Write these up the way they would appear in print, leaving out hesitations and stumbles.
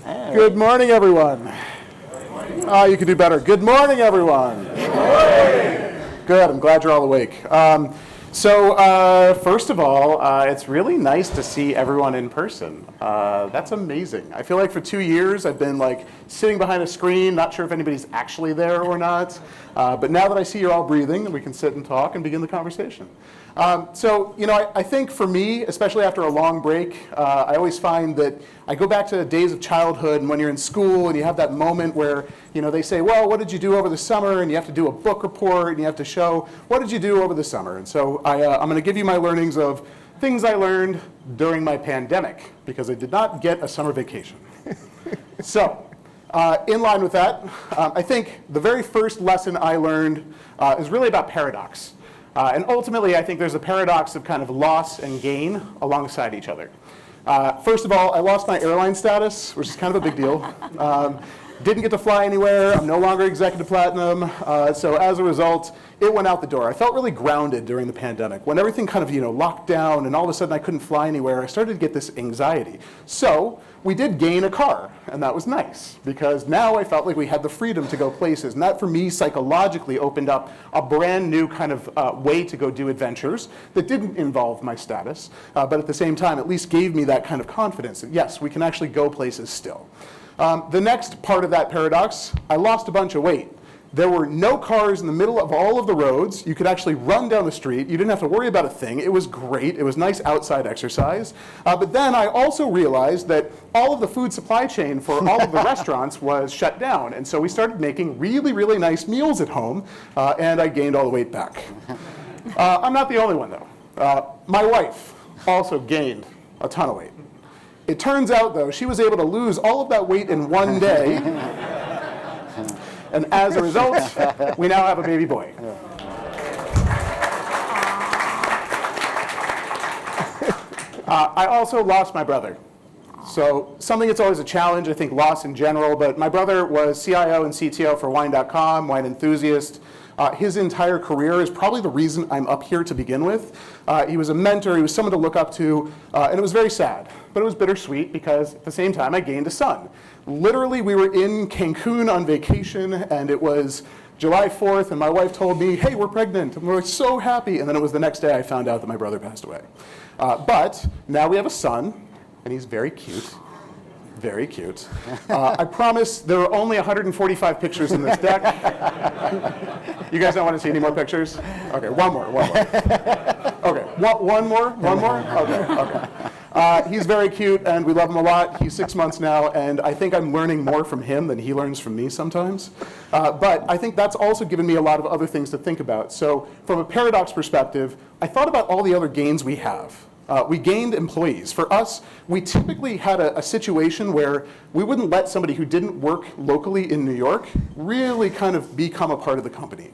Good morning, everyone. You can do better. Good morning, everyone. Good morning. Good. I'm glad you're all awake. First of all, it's really nice to see everyone in person. That's amazing. I feel like for 2 years I've been like sitting behind a screen, not sure if anybody's actually there or not. But now that I see you're all breathing, we can sit and talk and begin the conversation. I think for me, especially after a long break, I always find that I go back to the days of childhood and when you're in school and you have that moment where, they say, well, what did you do over the summer? And you have to do a book report and you have to show, what did you do over the summer? And so I'm going to give you my learnings of things I learned during my pandemic because I did not get a summer vacation. In line with that, I think the very first lesson I learned is really about paradox. And ultimately, I think there's a paradox of kind of loss and gain alongside each other. First of all, I lost my airline status, which is kind of a big deal. Didn't get to fly anywhere. I'm no longer executive platinum. So as a result, it went out the door. I felt really grounded during the pandemic. When everything kind of locked down and all of a sudden I couldn't fly anywhere, I started to get this anxiety. So we did gain a car, and that was nice because now I felt like we had the freedom to go places. And that for me psychologically opened up a brand new kind of way to go do adventures that didn't involve my status, but at the same time at least gave me that kind of confidence that yes, we can actually go places still. The next part of that paradox, I lost a bunch of weight. There were no cars in the middle of all of the roads. You could actually run down the street. You didn't have to worry about a thing. It was great. It was nice outside exercise. But then I also realized that all of the food supply chain for all of the restaurants was shut down. And so we started making really, really nice meals at home, and I gained all the weight back. I'm not the only one, though. My wife also gained a ton of weight. It turns out, though, she was able to lose all of that weight in one day. And as a result, we now have a baby boy. I also lost my brother. So something that's always a challenge, I think loss in general, but my brother was CIO and CTO for wine.com, wine enthusiast. His entire career is probably the reason I'm up here to begin with. He was a mentor, he was someone to look up to, and it was very sad. But it was bittersweet because at the same time I gained a son. Literally, we were in Cancun on vacation, and it was July 4th, and my wife told me, hey, we're pregnant, and we were so happy, and then it was the next day I found out that my brother passed away. But now we have a son, and he's very cute. Very cute. I promise there are only 145 pictures in this deck. You guys don't want to see any more pictures? Okay, one more. Okay, one more? Okay. He's very cute, and we love him a lot. He's 6 months now, and I think I'm learning more from him than he learns from me sometimes. But I think that's also given me a lot of other things to think about. So from a paradox perspective, I thought about all the other gains we have. We gained employees. For us, we typically had a situation where we wouldn't let somebody who didn't work locally in New York really kind of become a part of the company.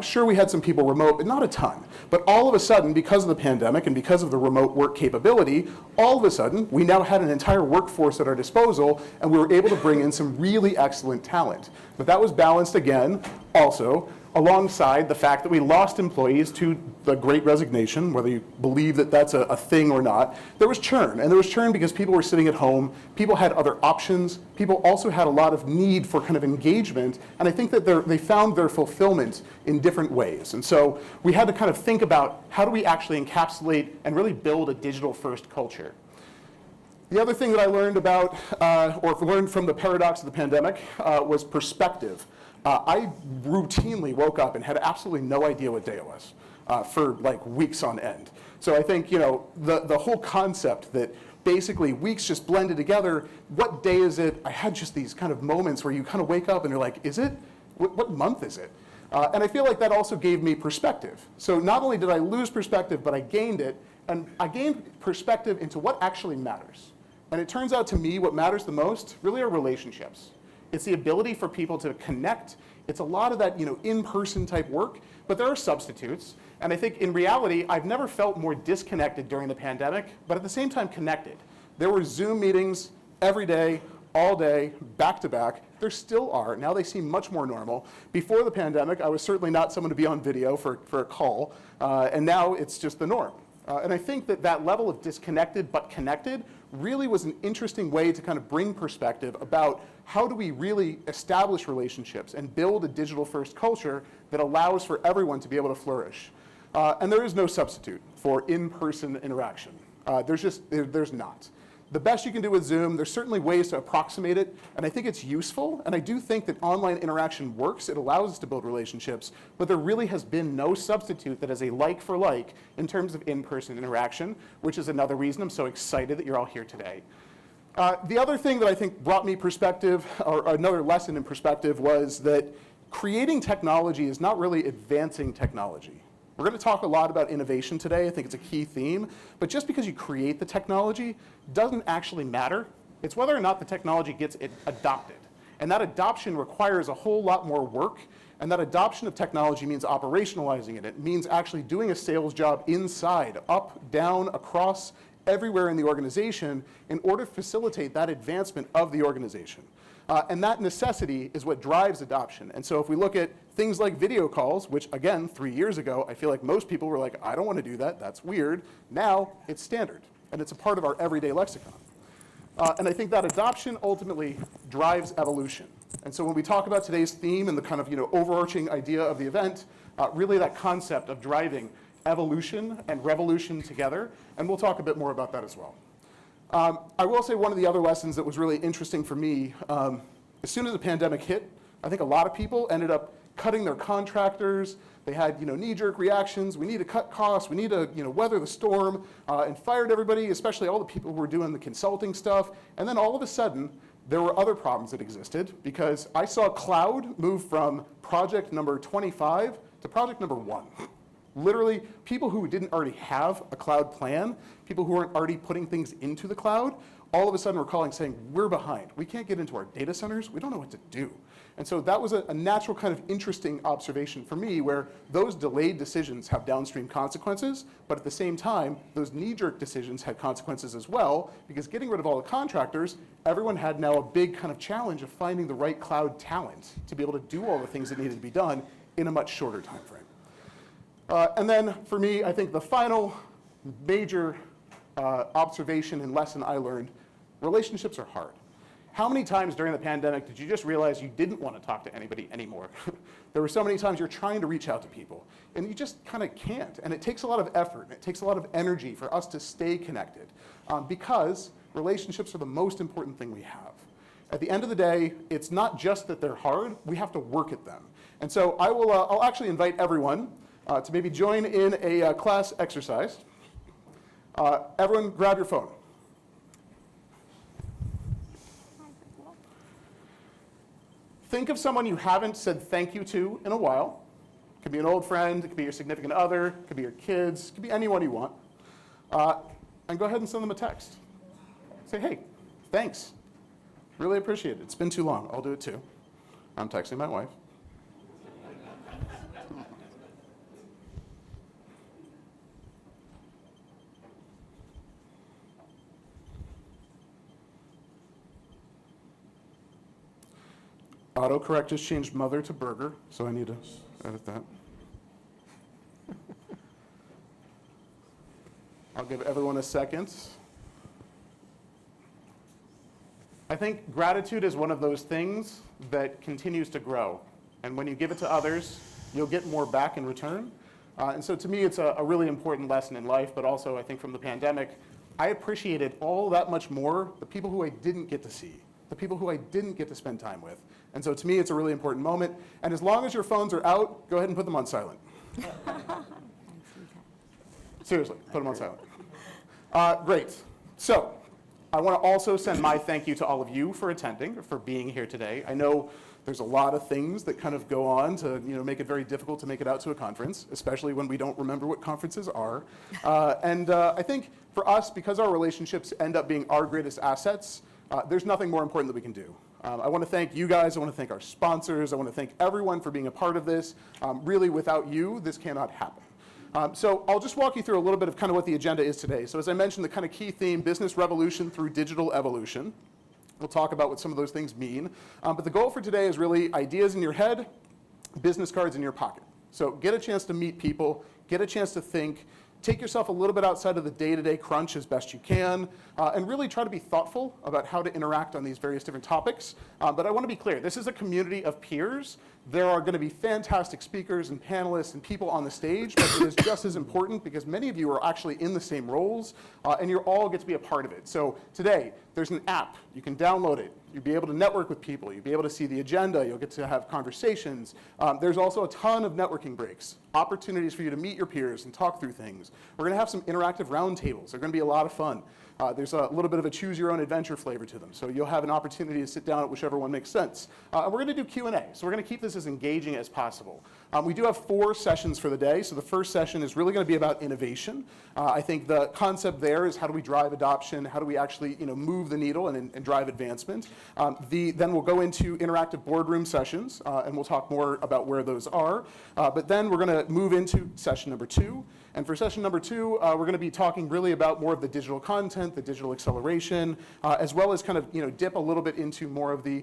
Sure, we had some people remote, but not a ton. But all of a sudden, because of the pandemic and because of the remote work capability, all of a sudden, we now had an entire workforce at our disposal, and we were able to bring in some really excellent talent. But that was balanced again, also, alongside the fact that we lost employees to the Great Resignation, whether you believe that that's a thing or not. There was churn, and there was churn because people were sitting at home, people had other options, people also had a lot of need for kind of engagement, and I think that they found their fulfillment in different ways. And so we had to kind of think about how do we actually encapsulate and really build a digital-first culture. The other thing that I learned about, or learned from the paradox of the pandemic, was perspective. I routinely woke up and had absolutely no idea what day it was for like weeks on end. So I think the whole concept that basically weeks just blended together, what day is it? I had just these kind of moments where you kind of wake up and you're like, is it? What month is it? And I feel like that also gave me perspective. So not only did I lose perspective, but I gained it, and I gained perspective into what actually matters. And it turns out to me what matters the most really are relationships. It's the ability for people to connect. It's a lot of that in-person type work, but there are substitutes. And I think in reality, I've never felt more disconnected during the pandemic, but at the same time connected. There were Zoom meetings every day, all day, back to back. There still are. Now they seem much more normal. Before the pandemic, I was certainly not someone to be on video for a call, and now it's just the norm. And I think that that level of disconnected but connected really was an interesting way to kind of bring perspective about how do we really establish relationships and build a digital-first culture that allows for everyone to be able to flourish. And there is no substitute for in-person interaction. There's not. The best you can do with Zoom, there's certainly ways to approximate it, and I think it's useful, and I do think that online interaction works. It allows us to build relationships, but there really has been no substitute that is a like for like in terms of in-person interaction, which is another reason I'm so excited that you're all here today. The other thing that I think brought me perspective, or another lesson in perspective, was that creating technology is not really advancing technology. We're going to talk a lot about innovation today. I think it's a key theme. But just because you create the technology doesn't actually matter. It's whether or not the technology gets adopted. And that adoption requires a whole lot more work. And that adoption of technology means operationalizing it. It means actually doing a sales job inside, up, down, across, everywhere in the organization in order to facilitate that advancement of the organization. And that necessity is what drives adoption. And so if we look at things like video calls, which again, 3 years ago, I feel like most people were like, I don't want to do that, that's weird. Now it's standard, and it's a part of our everyday lexicon. And I think that adoption ultimately drives evolution. And so when we talk about today's theme and the kind of overarching idea of the event, really that concept of driving evolution and revolution together, and we'll talk a bit more about that as well. I will say one of the other lessons that was really interesting for me, as soon as the pandemic hit, I think a lot of people ended up cutting their contractors. They had knee-jerk reactions. We need to cut costs. We need to weather the storm, and fired everybody, especially all the people who were doing the consulting stuff. And then all of a sudden, there were other problems that existed because I saw cloud move from project number 25 to project number 1. Literally, people who didn't already have a cloud plan, people who weren't already putting things into the cloud, all of a sudden were calling saying, we're behind. We can't get into our data centers. We don't know what to do. And so that was a natural kind of interesting observation for me where those delayed decisions have downstream consequences, but at the same time, those knee-jerk decisions had consequences as well because getting rid of all the contractors, everyone had now a big kind of challenge of finding the right cloud talent to be able to do all the things that needed to be done in a much shorter time frame. And then for me, I think the final major observation and lesson I learned, relationships are hard. How many times during the pandemic did you just realize you didn't want to talk to anybody anymore? There were so many times you're trying to reach out to people, and you just kind of can't. And it takes a lot of effort, and it takes a lot of energy for us to stay connected, because relationships are the most important thing we have. At the end of the day, it's not just that they're hard, we have to work at them. And so I'll actually invite everyone to maybe join in a class exercise. Everyone grab your phone. Think of someone you haven't said thank you to in a while. It could be an old friend, it could be your significant other, it could be your kids, it could be anyone you want. And go ahead and send them a text. Say, hey, thanks. Really appreciate it. It's been too long. I'll do it too. I'm texting my wife. Autocorrect just changed mother to burger, so I need to edit that. I'll give everyone a second. I think gratitude is one of those things that continues to grow. And when you give it to others, you'll get more back in return. And so to me, it's a really important lesson in life, but also I think from the pandemic, I appreciated all that much more the people who I didn't get to see, the people who I didn't get to spend time with. And so to me, it's a really important moment. And as long as your phones are out, go ahead and put them on silent. Seriously, put them on silent. Great. So I want to also send my thank you to all of you for attending, for being here today. I know there's a lot of things that kind of go on to make it very difficult to make it out to a conference, especially when we don't remember what conferences are. And I think for us, because our relationships end up being our greatest assets, there's nothing more important that we can do. I want to thank you guys. I want to thank our sponsors. I want to thank everyone for being a part of this. Really, without you, this cannot happen. So I'll just walk you through a little bit of kind of what the agenda is today. So as I mentioned, the kind of key theme, business revolution through digital evolution. We'll talk about what some of those things mean. But the goal for today is really ideas in your head, business cards in your pocket. So get a chance to meet people, get a chance to think, take yourself a little bit outside of the day-to-day crunch as best you can, and really try to be thoughtful about how to interact on these various different topics. But I want to be clear, this is a community of peers. There are going to be fantastic speakers and panelists and people on the stage, but it is just as important because many of you are actually in the same roles, and you all get to be a part of it. So today, there's an app. You can download it. You'll be able to network with people. You'll be able to see the agenda. You'll get to have conversations. There's also a ton of networking breaks, opportunities for you to meet your peers and talk through things. We're going to have some interactive roundtables. They're going to be a lot of fun. There's a little bit of a choose-your-own-adventure flavor to them, so you'll have an opportunity to sit down at whichever one makes sense. And we're going to do Q&A, so we're going to keep this as engaging as possible. We do have 4 sessions for the day, so the first session is really going to be about innovation. I think the concept there is how do we drive adoption, how do we actually move the needle and drive advancement. Then we'll go into interactive boardroom sessions, and we'll talk more about where those are. But then we're going to move into session number 2. And for session number 2, we're going to be talking really about more of the digital content, the digital acceleration, as well as kind of dip a little bit into more of the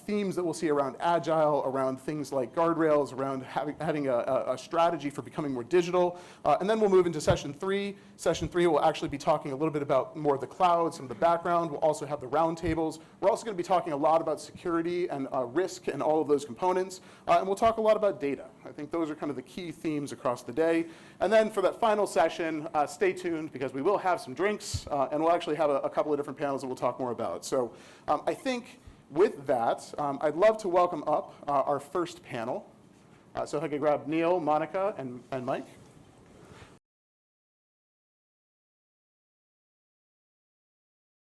themes that we'll see around agile, around things like guardrails, around having a strategy for becoming more digital. And then we'll move into session 3. Session 3 will actually be talking a little bit about more of the cloud, some of the background. We'll also have the roundtables. We're also going to be talking a lot about security and risk and all of those components. And we'll talk a lot about data. I think those are kind of the key themes across the day. And then for that final session, stay tuned because we will have some drinks and we'll actually have a couple of different panels that we'll talk more about. So I think with that, I'd love to welcome up our first panel. So if I could grab Neil, Monica, and Mike.